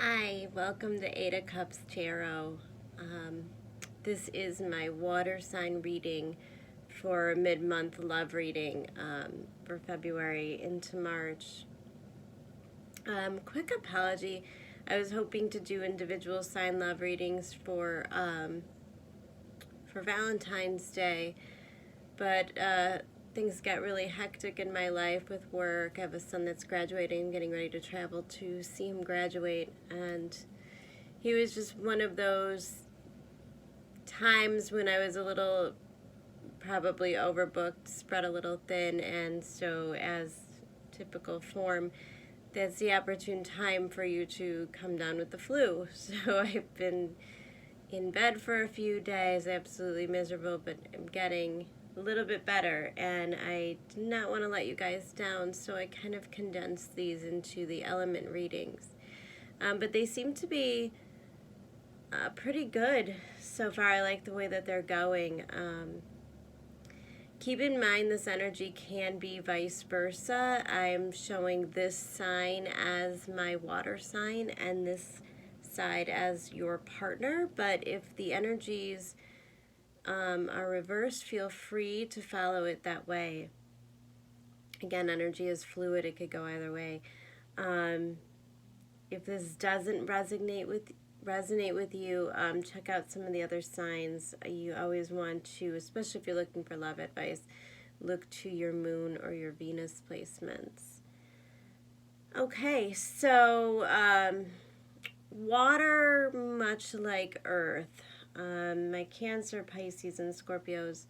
Hi, welcome to Eight of Cups Tarot. This is my water sign reading for mid-month love reading for February into March. Quick apology. I was hoping to do individual sign love readings for Valentine's Day, but things got really hectic in my life with work. I have a son that's graduating, getting ready to travel to see him graduate, and he was just one of those times when I was a little probably overbooked, spread a little thin, and so as typical form, that's the opportune time for you to come down with the flu. So I've been in bed for a few days, absolutely miserable, but I'm getting a little bit better, and I did not want to let you guys down, so I kind of condensed these into the element readings. But they seem to be pretty good so far. I like the way that they're going. Keep in mind this energy can be vice versa. I'm showing this sign as my water sign and this side as your partner, but if the energies are reversed, feel free to follow it that way. Again, energy is fluid, it could go either way. If this doesn't resonate with you, check out some of the other signs. You always want to, especially if you're looking for love advice, look to your moon or your Venus placements. Okay, so water, much like earth, my Cancer, Pisces, and Scorpios,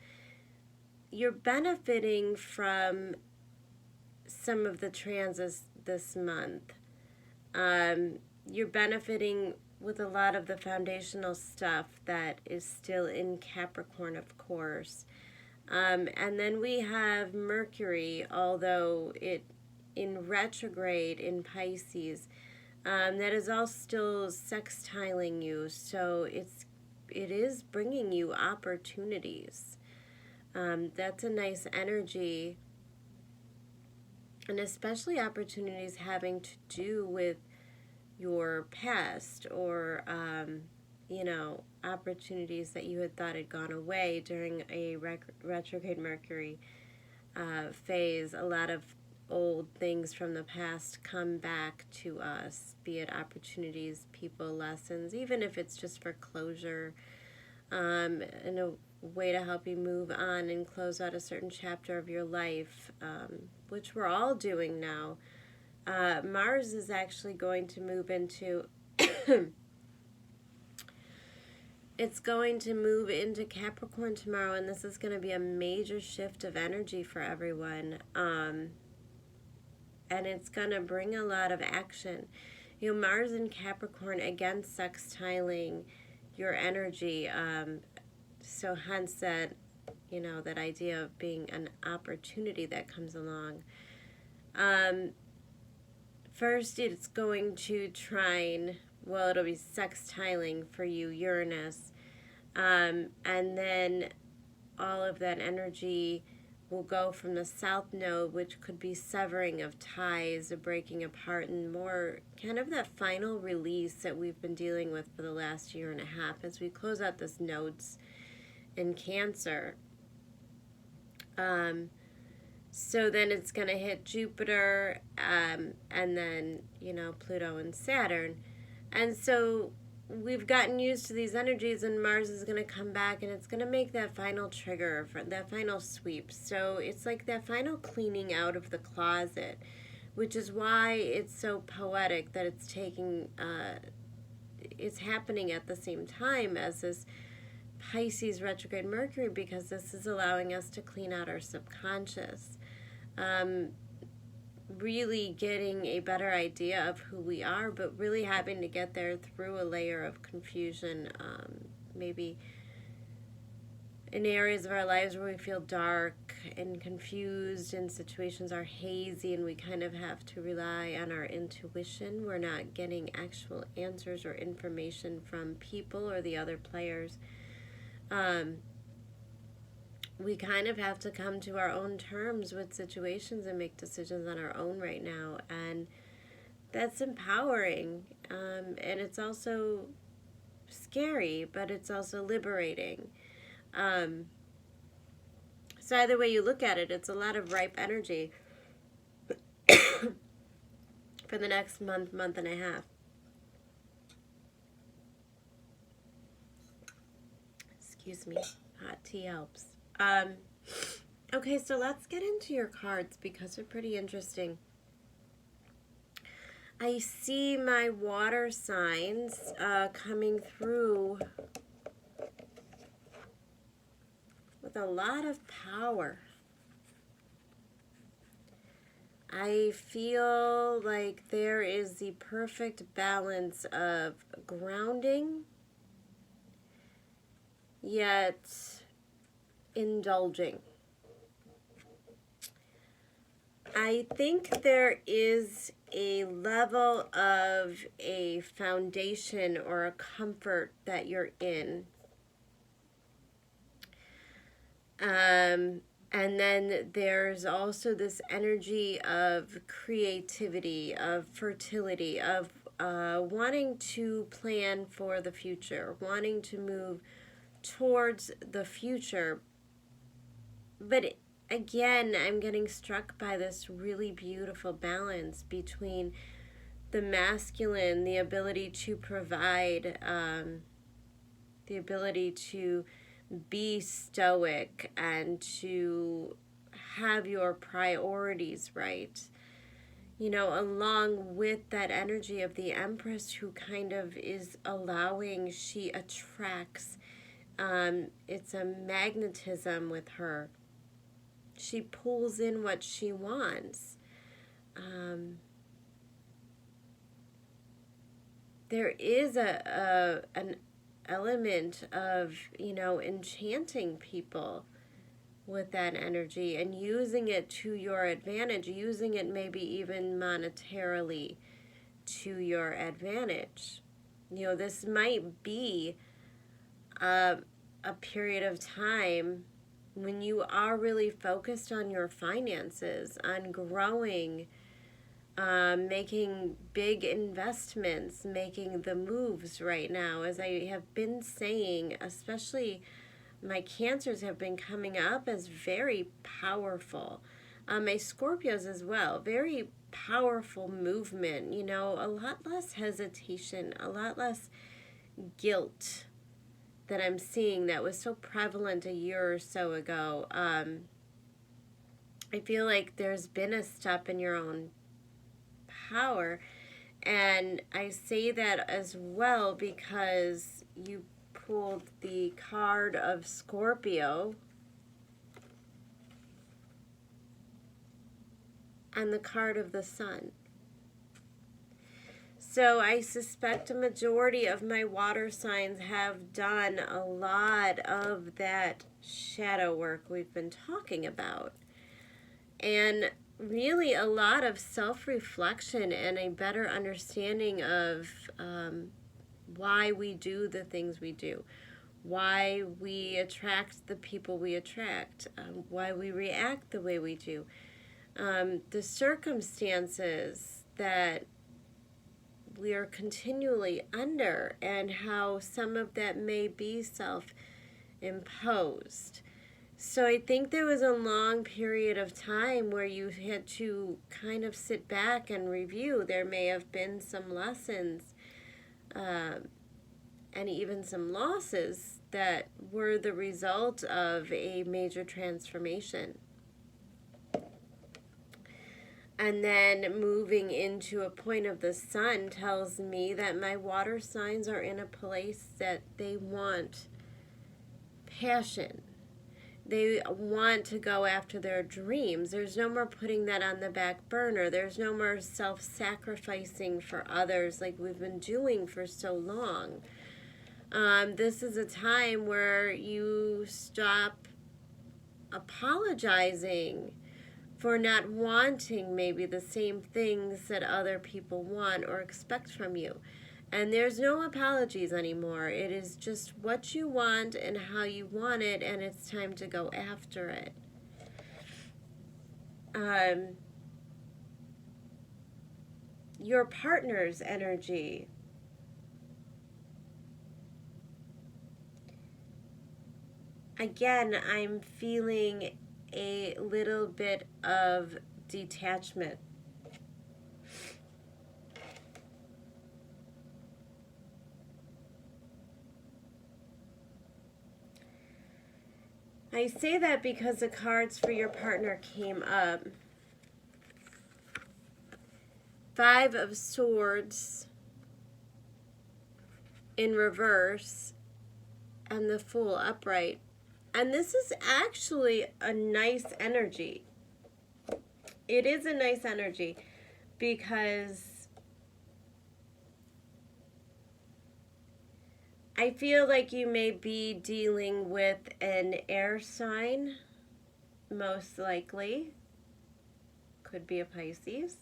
you're benefiting from some of the transits this month. You're benefiting with a lot of the foundational stuff that is still in Capricorn, of course. And then we have Mercury, although it in retrograde in Pisces, that is all still sextiling you, so it is bringing you opportunities. That's a nice energy, and especially opportunities having to do with your past, or opportunities that you had thought had gone away during a retrograde Mercury phase. A lot of old things from the past come back to us, be it opportunities, people, lessons, even if it's just for closure, and a way to help you move on and close out a certain chapter of your life, which we're all doing now. Mars is actually going to move into it's going to move into Capricorn tomorrow, and this is going to be a major shift of energy for everyone. And it's going to bring a lot of action. Mars in Capricorn, again, sextiling your energy. So hence that, that idea of being an opportunity that comes along. First, it's going to trine, it'll be sextiling for you, Uranus. And then all of that energy will go from the south node, which could be severing of ties, or breaking apart, and more kind of that final release that we've been dealing with for the last year and a half as we close out this nodes in Cancer. So then it's going to hit Jupiter, and then, Pluto and Saturn. And so we've gotten used to these energies, and Mars is going to come back, and it's going to make that final trigger, for that final sweep. So it's like that final cleaning out of the closet, which is why it's so poetic that it's happening at the same time as this Pisces retrograde Mercury, because this is allowing us to clean out our subconscious. Really getting a better idea of who we are, but really having to get there through a layer of confusion, maybe in areas of our lives where we feel dark and confused and situations are hazy and we kind of have to rely on our intuition. We're not getting actual answers or information from people or the other players. We kind of have to come to our own terms with situations and make decisions on our own right now. And that's empowering. And it's also scary, but it's also liberating. So either way you look at it, it's a lot of ripe energy for the next month, month and a half. Excuse me. Hot tea helps. Okay, so let's get into your cards because they're pretty interesting. I see my water signs coming through with a lot of power. I feel like there is the perfect balance of grounding, yet indulging. I think there is a level of a foundation or a comfort that you're in. And then there's also this energy of creativity, of fertility, of wanting to plan for the future, wanting to move towards the future. But again, I'm getting struck by this really beautiful balance between the masculine, the ability to provide, the ability to be stoic and to have your priorities right, you know, along with that energy of the Empress, who kind of is allowing, she attracts, it's a magnetism with her. She pulls in what she wants. There is an element of, you know, enchanting people with that energy and using it to your advantage, using it maybe even monetarily to your advantage. You know, this might be a period of time when you are really focused on your finances, on growing, making big investments, making the moves right now. As I have been saying, especially my Cancers have been coming up as very powerful. My Scorpios as well, very powerful movement, you know, a lot less hesitation, a lot less guilt that I'm seeing that was so prevalent a year or so ago. I feel like there's been a step in your own power, and I say that as well because you pulled the card of Scorpio and the card of the Sun. So I suspect a majority of my water signs have done a lot of that shadow work we've been talking about. And really a lot of self-reflection and a better understanding of why we do the things we do, why we attract the people we attract, why we react the way we do, the circumstances that we are continually under, and how some of that may be self-imposed. So I think there was a long period of time where you had to kind of sit back and review. There may have been some lessons and even some losses that were the result of a major transformation. And then moving into a point of the Sun tells me that my water signs are in a place that they want passion. They want to go after their dreams. There's no more putting that on the back burner. There's no more self-sacrificing for others like we've been doing for so long. This is a time where you stop apologizing for not wanting maybe the same things that other people want or expect from you. And there's no apologies anymore. It is just what you want and how you want it, and it's time to go after it. your partner's energy. Again, I'm feeling a little bit of detachment. I say that because the cards for your partner came up. 5 of Swords in reverse and the Fool upright. And this is actually a nice energy. It is a nice energy because I feel like you may be dealing with an air sign, most likely. Could be a Pisces.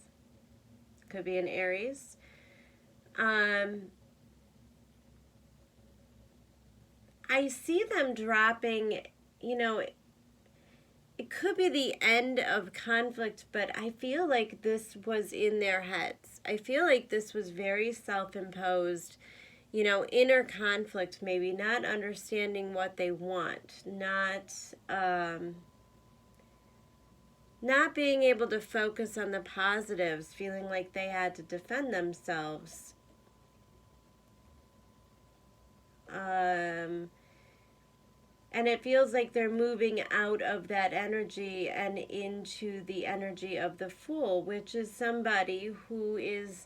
Could be an Aries. I see them dropping, you know, it could be the end of conflict, but I feel like this was in their heads. I feel like this was very self-imposed, you know, inner conflict, maybe not understanding what they want, not being able to focus on the positives, feeling like they had to defend themselves. And it feels like they're moving out of that energy and into the energy of the Fool, which is somebody who is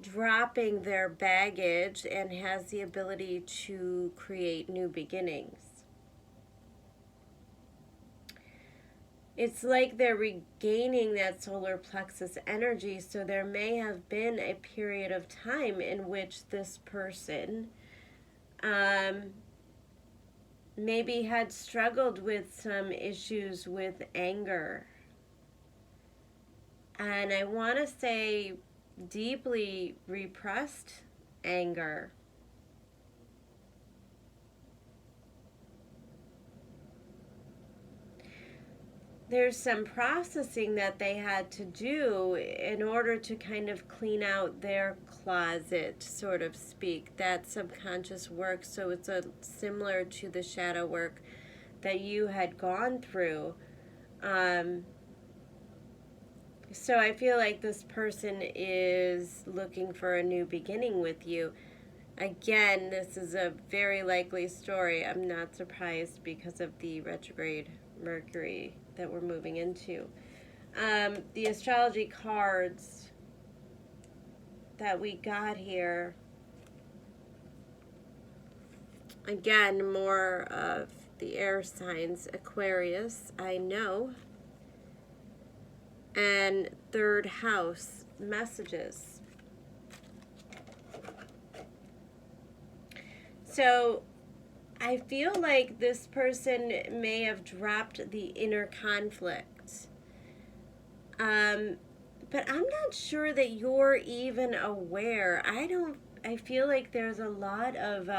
dropping their baggage and has the ability to create new beginnings. It's like they're regaining that solar plexus energy, so there may have been a period of time in which this person maybe had struggled with some issues with anger. And I want to say deeply repressed anger. There's some processing that they had to do in order to kind of clean out their closet, so to speak, that subconscious work. So it's similar to the shadow work that you had gone through. So I feel like this person is looking for a new beginning with you. Again, this is a very likely story. I'm not surprised because of the retrograde Mercury that we're moving into. The astrology cards that we got here, again, more of the air signs, Aquarius, I know, and third house messages. So I feel like this person may have dropped the inner conflict. But I'm not sure that you're even aware. I feel like there's a lot of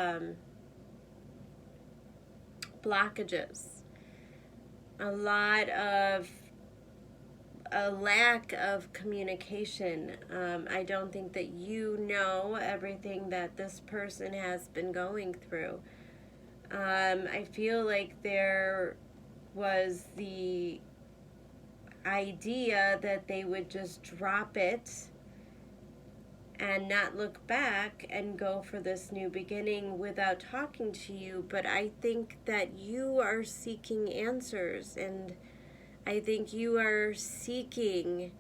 blockages. A lot of a lack of communication. I don't think that you know everything that this person has been going through. I feel like there was the idea that they would just drop it and not look back and go for this new beginning without talking to you. But I think that you are seeking answers, and I think you are seeking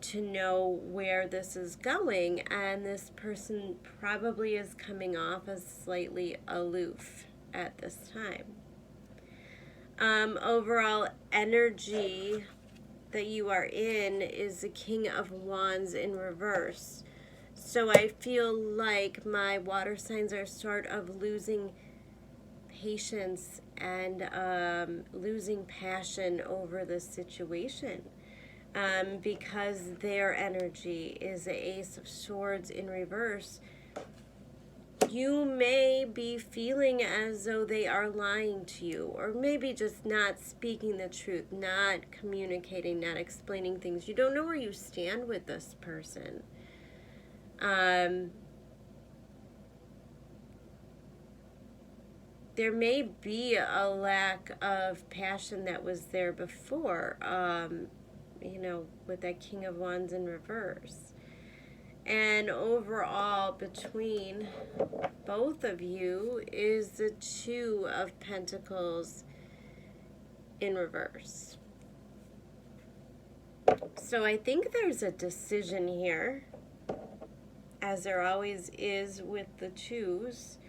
to know where this is going, and this person probably is coming off as slightly aloof at this time. Overall energy that you are in is the King of Wands in reverse. So I feel like my water signs are sort of losing patience and losing passion over the situation. Because their energy is the Ace of Swords in reverse. you may be feeling as though they are lying to you, or maybe just not speaking the truth, not communicating, not explaining things. You don't know where you stand with this person. There may be a lack of passion that was there before, with that King of Wands in reverse. And overall, between both of you is the Two of Pentacles in reverse. So I think there's a decision here, as there always is with the twos.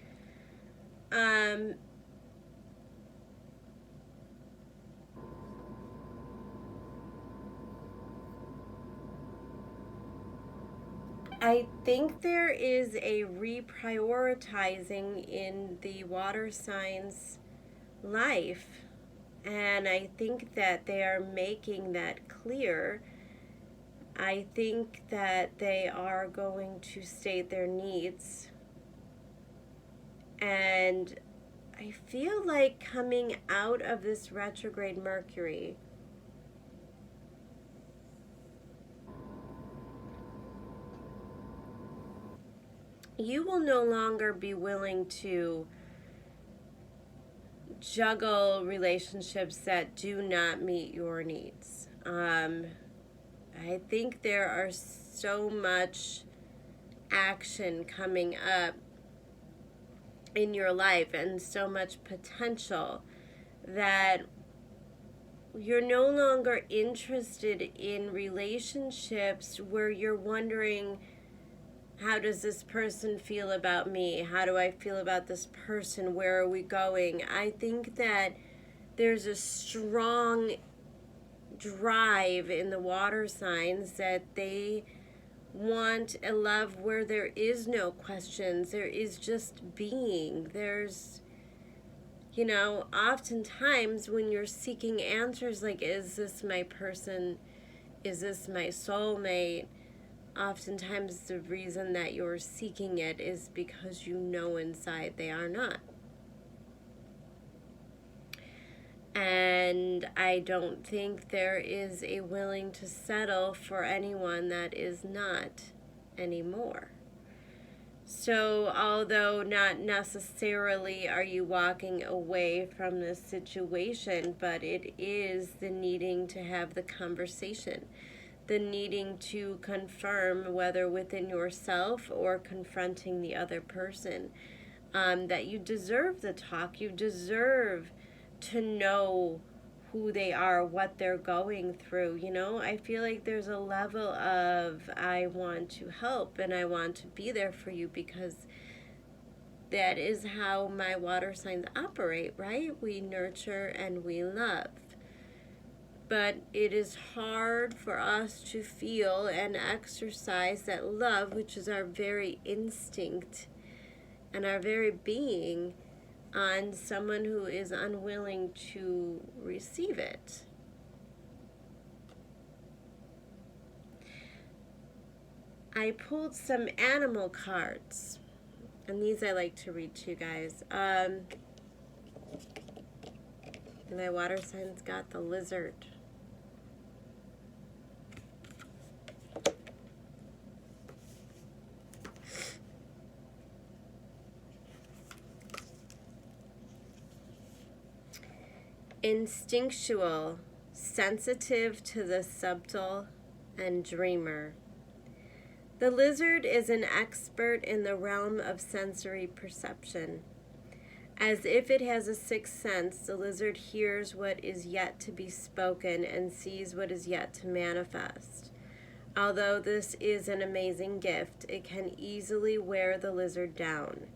I think there is a reprioritizing in the water signs' life, and I think that they are making that clear. I think that they are going to state their needs, and I feel like coming out of this retrograde Mercury, you will no longer be willing to juggle relationships that do not meet your needs. I think there are so much action coming up in your life and so much potential that you're no longer interested in relationships where you're wondering, how does this person feel about me? How do I feel about this person? Where are we going? I think that there's a strong drive in the water signs that they want a love where there is no questions. There is just being. There's, oftentimes when you're seeking answers like, is this my person? Is this my soulmate? Oftentimes the reason that you're seeking it is because you know inside they are not. And I don't think there is a willing to settle for anyone that is not anymore. So although not necessarily are you walking away from this situation, but it is the needing to have the conversation, the needing to confirm, whether within yourself or confronting the other person, that you deserve the talk, you deserve to know who they are, what they're going through. I feel like there's a level of, I want to help and I want to be there for you, because that is how my water signs operate, right? We nurture and we love. But it is hard for us to feel and exercise that love, which is our very instinct and our very being, on someone who is unwilling to receive it. I pulled some animal cards, and these I like to read to you guys. My water sign's got the lizard. Instinctual, sensitive to the subtle, and dreamer. The lizard is an expert in the realm of sensory perception. As if it has a sixth sense, the lizard hears what is yet to be spoken and sees what is yet to manifest. Although this is an amazing gift, it can easily wear the lizard down.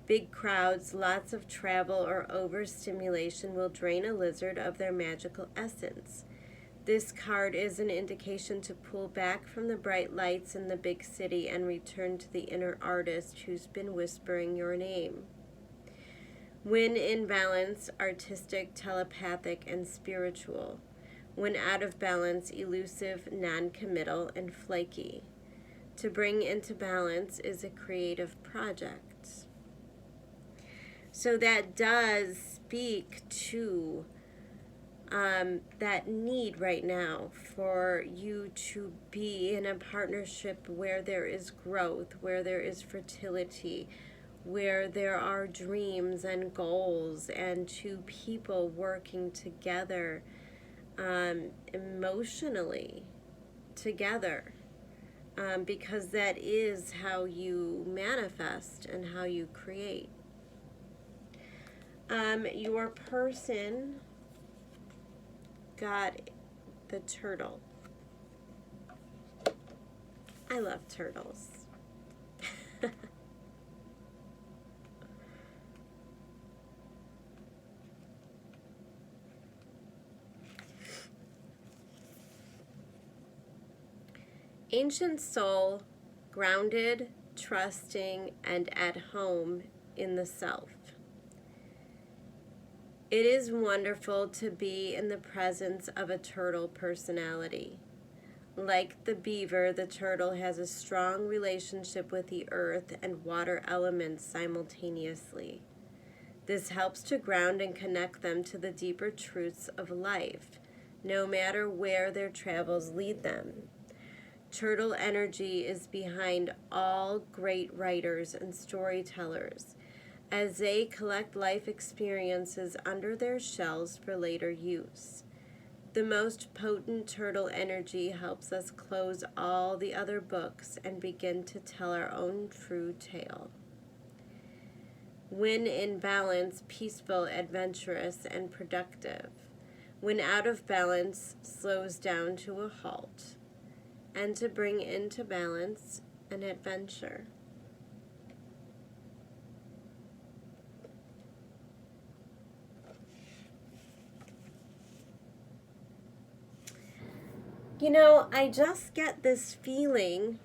Big crowds, lots of travel, or overstimulation will drain a lizard of their magical essence. This card is an indication to pull back from the bright lights in the big city and return to the inner artist who's been whispering your name. When in balance, artistic, telepathic, and spiritual. When out of balance, elusive, non-committal, and flaky. To bring into balance is a creative project. So that does speak to that need right now for you to be in a partnership where there is growth, where there is fertility, where there are dreams and goals, and two people working together, emotionally together, because that is how you manifest and how you create. Your person got the turtle. I love turtles. Ancient soul, grounded, trusting, and at home in the self. It is wonderful to be in the presence of a turtle personality. Like the beaver, the turtle has a strong relationship with the earth and water elements simultaneously. This helps to ground and connect them to the deeper truths of life, no matter where their travels lead them. Turtle energy is behind all great writers and storytellers, as they collect life experiences under their shells for later use. The most potent turtle energy helps us close all the other books and begin to tell our own true tale. When in balance, peaceful, adventurous, and productive. When out of balance, slows down to a halt. And to bring into balance an adventure. You know, I just get this feeling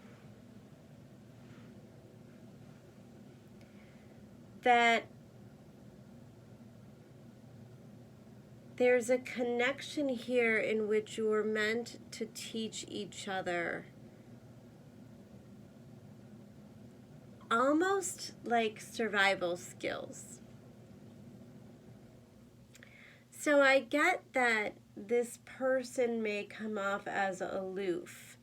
that there's a connection here in which you are meant to teach each other, almost like survival skills. So I get that this person may come off as aloof,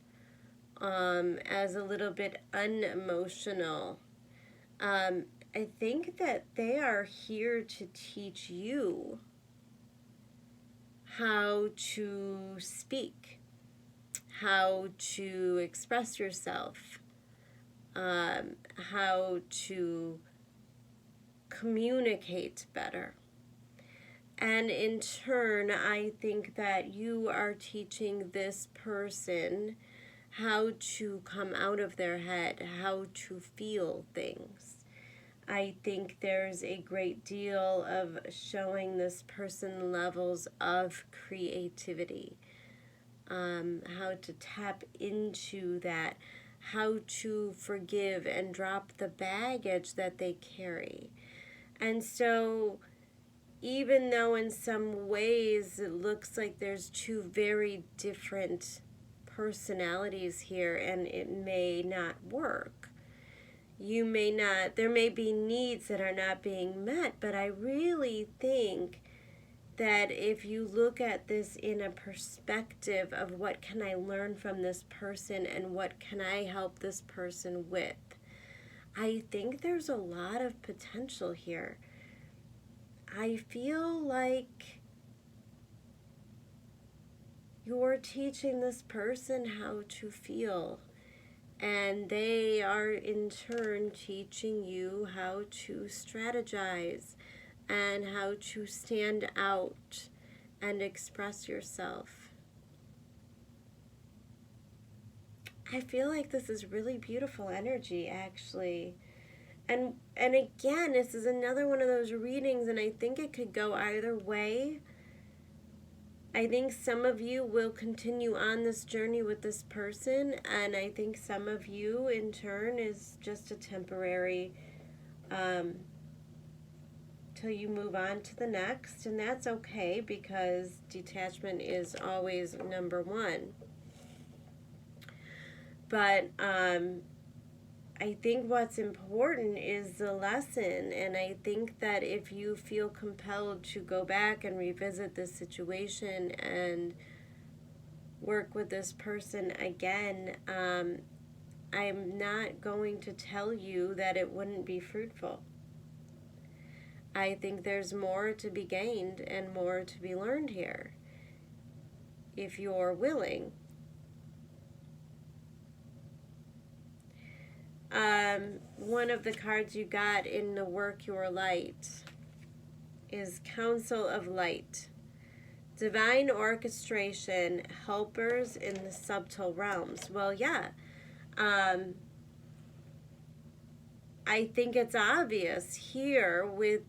as a little bit unemotional. I think that they are here to teach you how to speak, how to express yourself, how to communicate better. And in turn, I think that you are teaching this person how to come out of their head, how to feel things. I think there's a great deal of showing this person levels of creativity, how to tap into that, how to forgive and drop the baggage that they carry. And so even though in some ways it looks like there's two very different personalities here and it may not work, there may be needs that are not being met, but I really think that if you look at this in a perspective of what can I learn from this person and what can I help this person with, I think there's a lot of potential here. I feel like you're teaching this person how to feel, and they are in turn teaching you how to strategize and how to stand out and express yourself. I feel like this is really beautiful energy, actually. And again, this is another one of those readings, and I think it could go either way. I think some of you will continue on this journey with this person, and I think some of you, in turn, is just a temporary, till you move on to the next, and that's okay, because detachment is always number one. But, I think what's important is the lesson, and I think that if you feel compelled to go back and revisit this situation and work with this person again, I'm not going to tell you that it wouldn't be fruitful. I think there's more to be gained and more to be learned here, if you're willing. One of the cards you got in the Work Your Light is Council of Light. Divine orchestration, helpers in the subtle realms. Well, yeah. I think it's obvious here with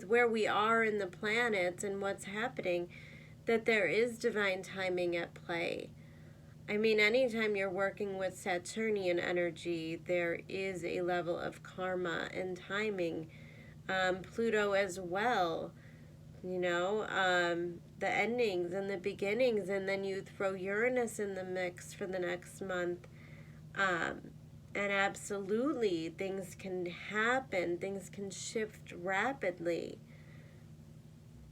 where we are in the planets and what's happening, that there is divine timing at play. I mean, anytime you're working with Saturnian energy, there is a level of karma and timing. Pluto as well, you know, the endings and the beginnings, and then you throw Uranus in the mix for the next month. And absolutely, things can happen, things can shift rapidly.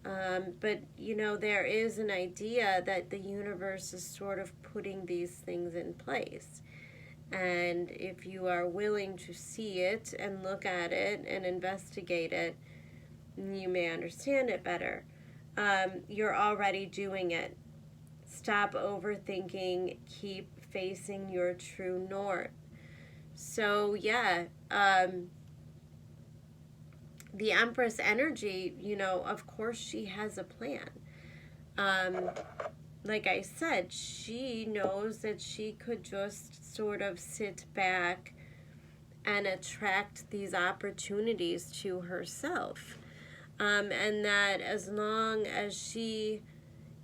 But, you know, there is an idea that the universe is sort of putting these things in place. And if you are willing to see it and look at it and investigate it, you may understand it better. You're already doing it. Stop overthinking. Keep facing your true north. So, yeah, the Empress energy, you know, of course she has a plan. Like I said, she knows that she could just sort of sit back and attract these opportunities to herself. And that as long as she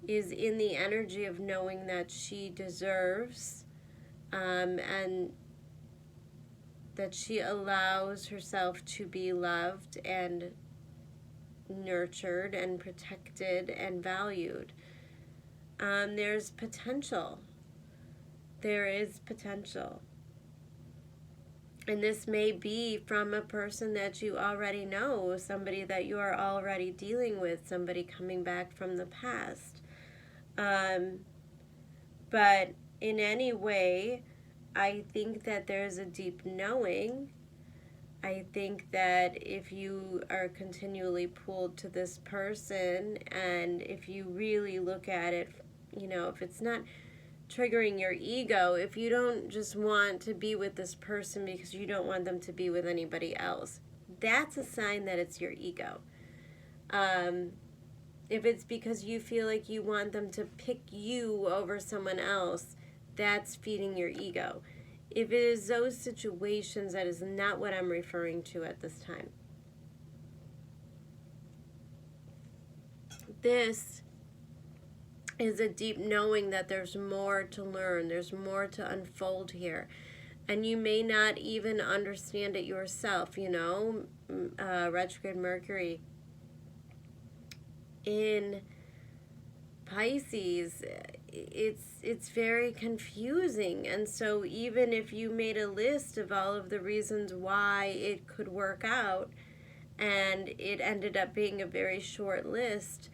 is in the energy of knowing that she deserves, and that she allows herself to be loved and nurtured and protected and valued, there's potential. There is potential. And this may be from a person that you already know, somebody that you are already dealing with, somebody coming back from the past. But in any way, I think that there's a deep knowing. I think that if you are continually pulled to this person, and if you really look at it, you know, if it's not triggering your ego, if you don't just want to be with this person because you don't want them to be with anybody else, that's a sign that it's your ego. If it's because you feel like you want them to pick you over someone else, that's feeding your ego. If it is those situations, that is not what I'm referring to at this time. This is a deep knowing that there's more to learn, there's more to unfold here. And you may not even understand it yourself, you know. Retrograde Mercury in Pisces, it's very confusing. And so even if you made a list of all of the reasons why it could work out, and it ended up being a very short list,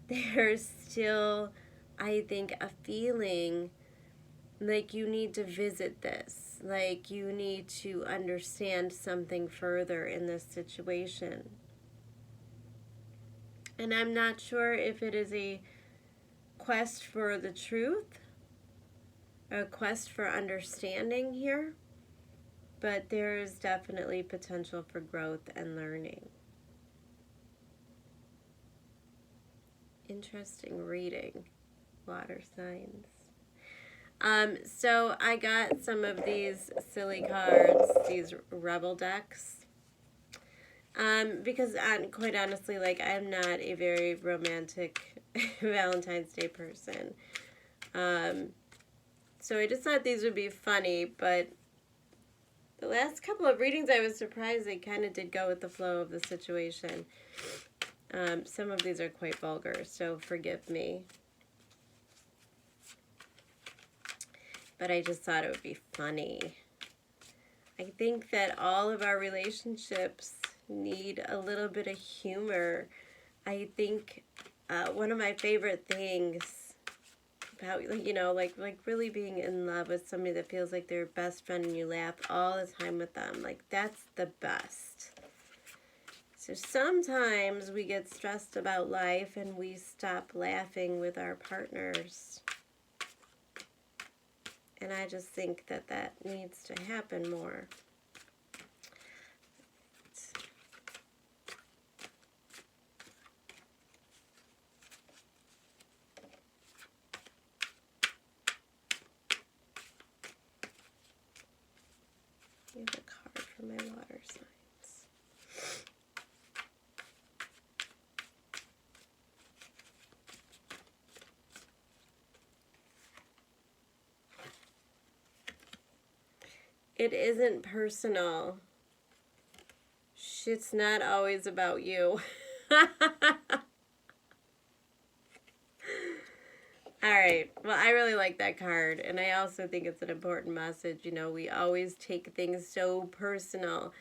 there's still, I think, a feeling like you need to visit this, like you need to understand something further in this situation. And I'm not sure if it is a quest for the truth, a quest for understanding here, but there is definitely potential for growth and learning. Interesting reading, water signs. So I got some of these silly cards, these rebel decks. Because quite honestly, like, I'm not a very romantic Valentine's Day person. So I just thought these would be funny, but the last couple of readings I was surprised they kind of did go with the flow of the situation. Some of these are quite vulgar, so forgive me. But I just thought it would be funny. I think that all of our relationships need a little bit of humor. I think one of my favorite things about, you know, like really being in love with somebody that feels like they're your best friend and you laugh all the time with them, like that's the best. So sometimes we get stressed about life and we stop laughing with our partners. And I just think that that needs to happen more. I have a card for my water signs. It isn't personal. Shit's not always about you. Alright, well, I really like that card, and I also think it's an important message. You know, we always take things so personal,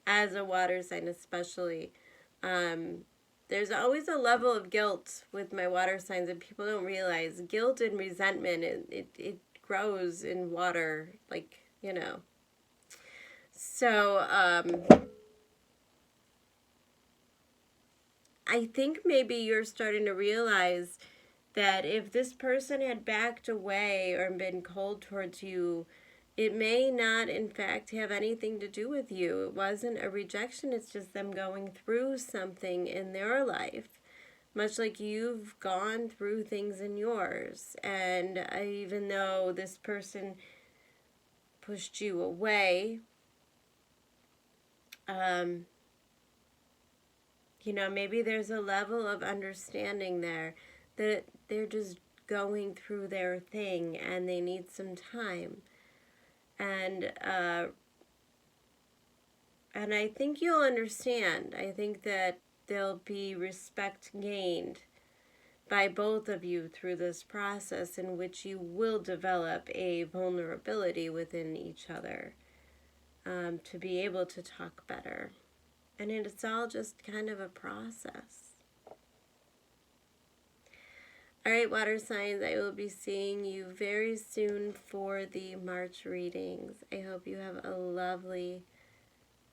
as a water sign especially. There's always a level of guilt with my water signs that people don't realize. Guilt and resentment, it grows in water, like, you know. So, I think maybe you're starting to realize that if this person had backed away or been cold towards you, it may not, in fact, have anything to do with you. It wasn't a rejection. It's just them going through something in their life, much like you've gone through things in yours. And even though this person pushed you away, you know, maybe there's a level of understanding there that they're just going through their thing and they need some time. And I think you'll understand. I think that there'll be respect gained by both of you through this process in which you will develop a vulnerability within each other to be able to talk better. And it's all just kind of a process. All right, water signs, I will be seeing you very soon for the March readings. I hope you have a lovely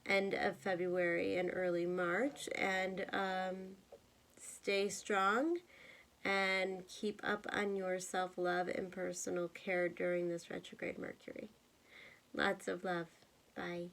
end of February and early March. And stay strong and keep up on your self-love and personal care during this retrograde Mercury. Lots of love. Bye.